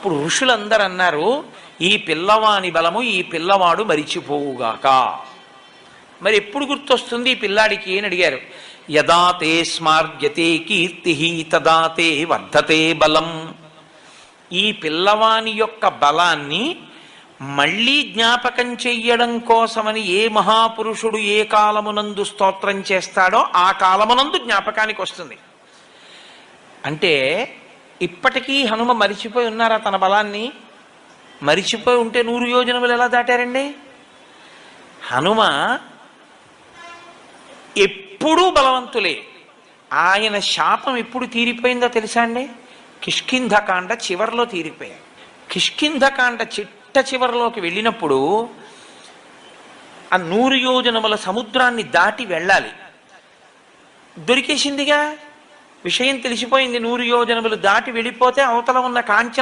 ఇప్పుడు ఋషులందరూ అన్నారు, ఈ పిల్లవాని బలము ఈ పిల్లవాడు మరిచిపోవుగాక. మరి ఎప్పుడు గుర్తొస్తుంది ఈ పిల్లాడికి అని అడిగారు. యదా తే స్మార్యతే కీర్తి తదా తే వర్ధతే బలం. ఈ పిల్లవాని యొక్క బలాన్ని మళ్ళీ జ్ఞాపకం చెయ్యడం కోసమని ఏ మహాపురుషుడు ఏ కాలమునందు స్తోత్రం చేస్తాడో ఆ కాలమునందు జ్ఞాపకానికి వస్తుంది. అంటే ఇప్పటికీ హనుమ మరిచిపోయి ఉన్నారా తన బలాన్ని? మరిచిపోయి ఉంటే 100 యోజనములు ఎలా దాటారండి? హనుమ ఎప్పుడూ బలవంతులే. ఆయన శాపం ఎప్పుడు తీరిపోయిందో తెలుసా అండి? కిష్కింధకాండ చివరిలో తీరిపోయాయి. కిష్కింధకాండ చిట్ట చివరిలోకి వెళ్ళినప్పుడు ఆ 100 యోజనముల సముద్రాన్ని దాటి వెళ్ళాలి. దొరికేసిందిగా, విషయం తెలిసిపోయింది. 100 యోజనములు దాటి వెళ్ళిపోతే అవతల ఉన్న కాంచన